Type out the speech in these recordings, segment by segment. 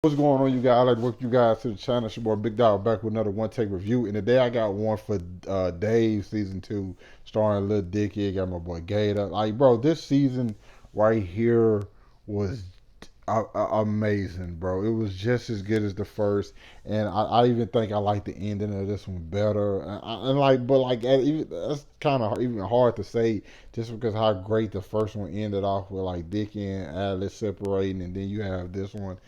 What's going on, you guys? I'd like to welcome you guys to the channel. It's your boy Big Dog back with another one take review. And today I got one for Dave season 2, starring Lil Dicky. I got my boy Gator. Like, bro, this season right here was amazing, bro. It was just as good as the first, and I even think I like the ending of this one better. And like, but like, that's kind of even hard to say, just because how great the first one ended off with, like Dickie and Alice separating, and then you have this one.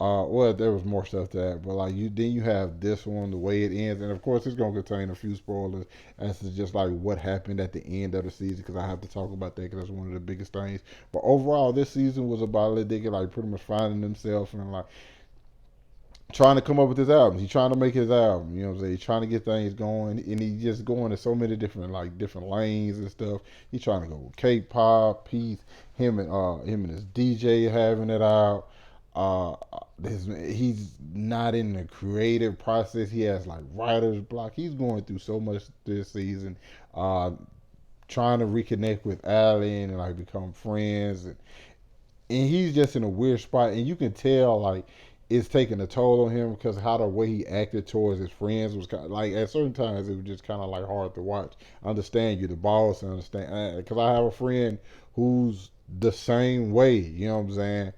Well, there was more stuff to that, but like then you have this one, the way it ends, and of course it's gonna contain a few spoilers as to just like what happened at the end of the season, because I have to talk about that because that's one of the biggest things. But overall, this season was about Lil Dicky like pretty much finding himself and like trying to come up with his album. He's trying to make his album. You know what I'm saying? He's trying to get things going, and he's just going to so many different different lanes and stuff. He's trying to go with K-pop. Him and his DJ having it out. Uh, he's not in the creative process. He has like writer's block. He's going through so much this season. Uh, Trying to reconnect with Allen and like become friends, and he's just in a weird spot, and you can tell like it's taking a toll on him because how the way he acted towards his friends was kind of, like at certain times it was just kind of like hard to watch. I understand you, the boss, and understand because I have a friend who's the same way. You know what I'm saying?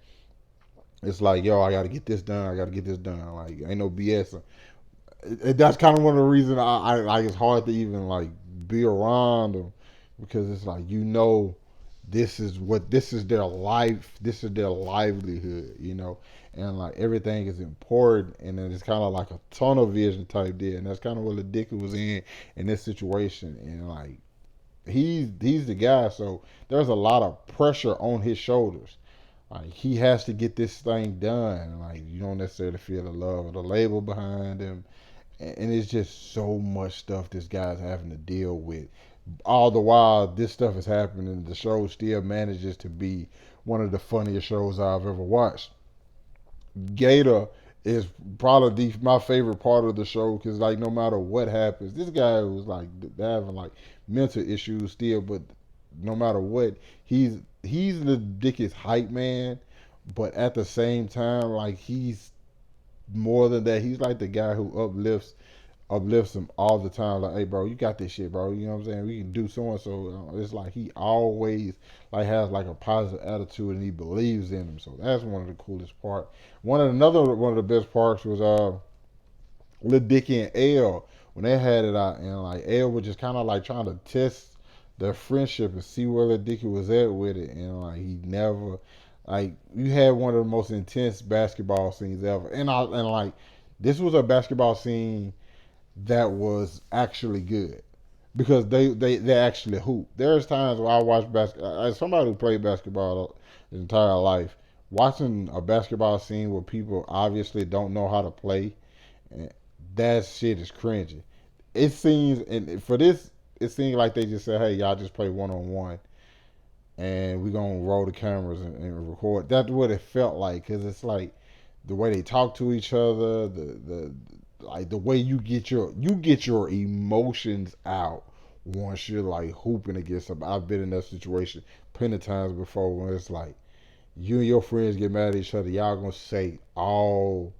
It's like, yo, I got to get this done. I got to get this done. Like, ain't no BS. That's kind of one of the reasons I like. It's hard to even like be around them because it's like this is their life, this is their livelihood, and like everything is important, and then it's kind of like a tunnel vision type deal, and that's kind of what the Dick was in this situation, and like he's the guy, so there's a lot of pressure on his shoulders. Like he has to get this thing done. Like you don't necessarily feel the love of the label behind him, and it's just so much stuff this guy's having to deal with. All the while this stuff is happening, the show still manages to be one of the funniest shows I've ever watched. Gator is probably my favorite part of the show because like no matter what happens, this guy was like having like mental issues still, but no matter what, he's the dickest hype man, but at the same time, like he's more than that. He's like the guy who uplifts him all the time. Like, hey, bro, you got this shit, bro. You know what I'm saying? We can do so and so. It's like he always like has like a positive attitude and he believes in him. So that's one of the coolest part. One of the best parts was Lil Dicky and L when they had it out, and like L was just kind of like trying to test their friendship and see where Lil Dicky was at with it, and like he never. Like you had one of the most intense basketball scenes ever, and like this was a basketball scene that was actually good because they actually hoop. There's times where I watch basketball as somebody who played basketball his entire life, watching a basketball scene where people obviously don't know how to play, that shit is cringy. It seems, and for this, it seems like they just said, "Hey, y'all just play 1-on-1, and we gonna roll the cameras and record." That's what it felt like because it's like the way they talk to each other, the like the way you get your emotions out once you're like hooping against them. I've been in that situation plenty of times before when it's like you and your friends get mad at each other. Y'all gonna say all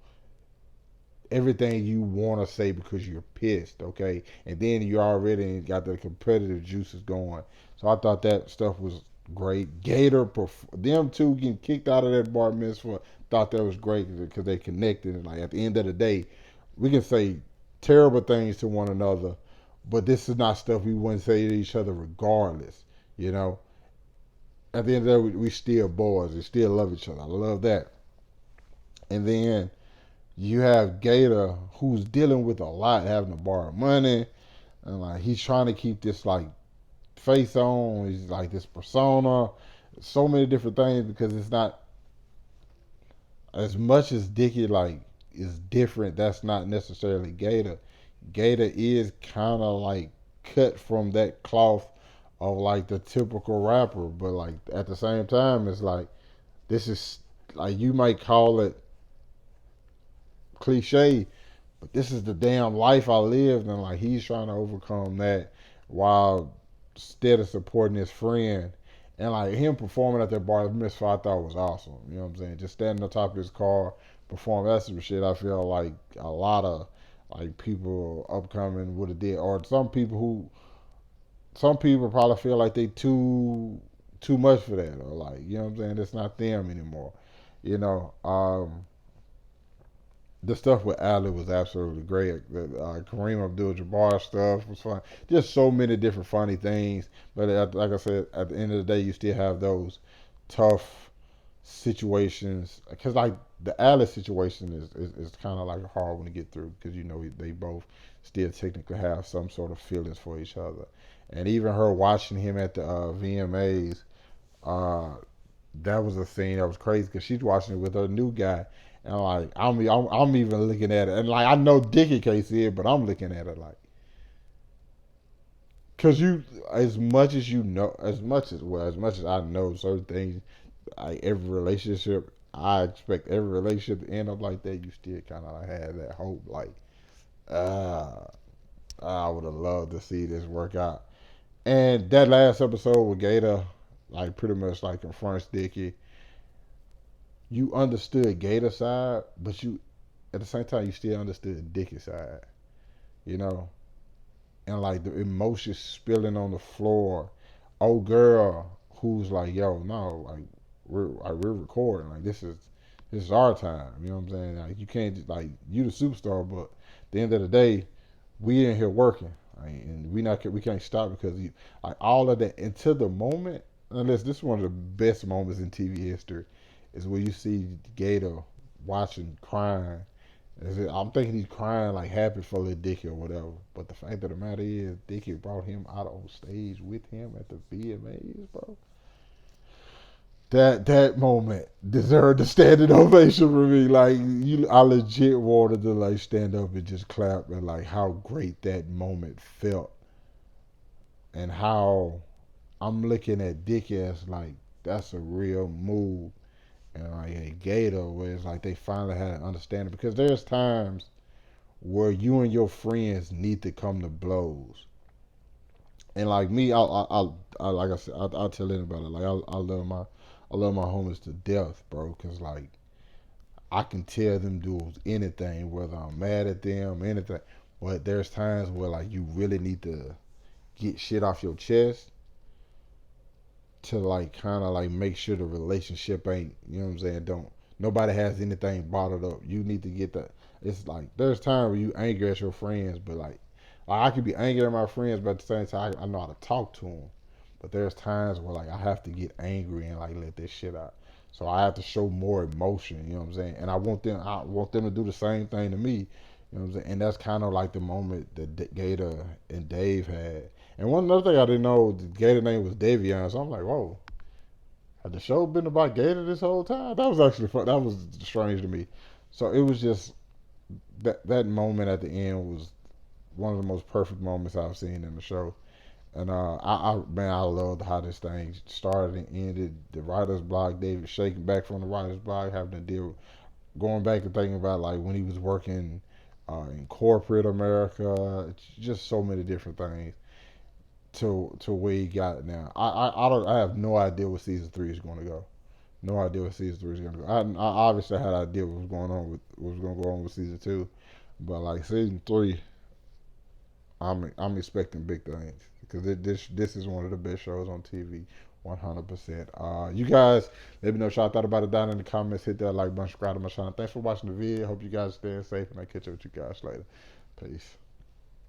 everything you want to say because you're pissed, okay? And then you already got the competitive juices going. So I thought that stuff was great. Them two getting kicked out of that bar mitzvah, thought that was great because they connected. And like at the end of the day, we can say terrible things to one another, but this is not stuff we wouldn't say to each other regardless. You know, at the end of the day, we still boys. We still love each other. I love that. And then you have Gator who's dealing with a lot, having to borrow money, and like he's trying to keep this like face on. He's like this persona, so many different things because it's not as much as Dickie like is different. That's not necessarily Gator. Gator is kind of like cut from that cloth of like the typical rapper, but like at the same time, it's like this is like you might call it cliche, but this is the damn life I lived, and like he's trying to overcome that while instead of supporting his friend. And like him performing at that bar mitzvah, I thought was awesome. You know what I'm saying? Just standing on top of his car, perform that sort of shit, I feel like a lot of like people upcoming would have did, or some people probably feel like they too much for that, or like you know what I'm saying, it's not them anymore. You know, the stuff with Ali was absolutely great. The Kareem Abdul-Jabbar stuff was fun. Just so many different funny things. But like I said, at the end of the day, you still have those tough situations. Because like the Ali situation is kind of like a hard one to get through because you know they both still technically have some sort of feelings for each other. And even her watching him at the VMAs, uh, that was a scene that was crazy because she's watching it with her new guy, and like I'm even looking at it, and like I know Dickie can't see it, but I'm looking at it like, cause you as much as you know, as much as I know certain things, like every relationship, I expect every relationship to end up like that. You still kind of like have that hope, like, uh, I would have loved to see this work out. And that last episode with Gator, like pretty much like confronts Dickie. You understood Gator's side, but you at the same time you still understood Dickie's side, you know, and like the emotions spilling on the floor. Oh girl, who's like, yo, no, like we're recording, like this is our time. You know what I'm saying? Like you can't just like you the superstar, but at the end of the day, we in here working, like, and we can't stop because you like all of that until the moment. Unless this is one of the best moments in TV history, is where you see Gator watching crying. I'm thinking he's crying like happy for little Dickie or whatever. But the fact of the matter is, Dickie brought him out on stage with him at the VMAs, bro. That moment deserved a standing ovation for me. Like I legit wanted to like stand up and just clap and like how great that moment felt and how I'm looking at Dickie as like that's a real move and like a Gator where it's like they finally had an understanding because there's times where you and your friends need to come to blows. And like me, I like I said, I'll tell anybody like I love my homies to death, bro. Cause like I can tell them dudes anything, whether I'm mad at them, anything. But there's times where like you really need to get shit off your chest to like kind of like make sure the relationship ain't, you know what I'm saying, don't nobody has anything bottled up. You need to get that. It's like there's times where you angry at your friends, but like I could be angry at my friends, but at the same time I know how to talk to them. But there's times where like I have to get angry and like let this shit out. So I have to show more emotion, you know what I'm saying? And I want them to do the same thing to me. You know what I'm saying? And that's kind of like the moment that Gator and Dave had. And one other thing I didn't know, the Gator name was Davion. So I'm like, whoa, had the show been about Gator this whole time? That was actually fun. That was strange to me. So it was just that moment at the end was one of the most perfect moments I've seen in the show. And man, I loved how this thing started and ended. The writer's block, David shaking back from the writer's block, having to deal, going back and thinking about like when he was working in corporate America, it's just so many different things to where he got now. I have no idea what season three is going to go. No idea what season three is going to go. I obviously had an idea what was going on with what was going to go on with season two, but like season three, I'm expecting big things because this is one of the best shows on TV. 100%. You guys, let me know what y'all thought about it down in the comments. Hit that like button, subscribe to my channel. Thanks for watching the video. Hope you guys stay safe, and I catch up with you guys later. Peace.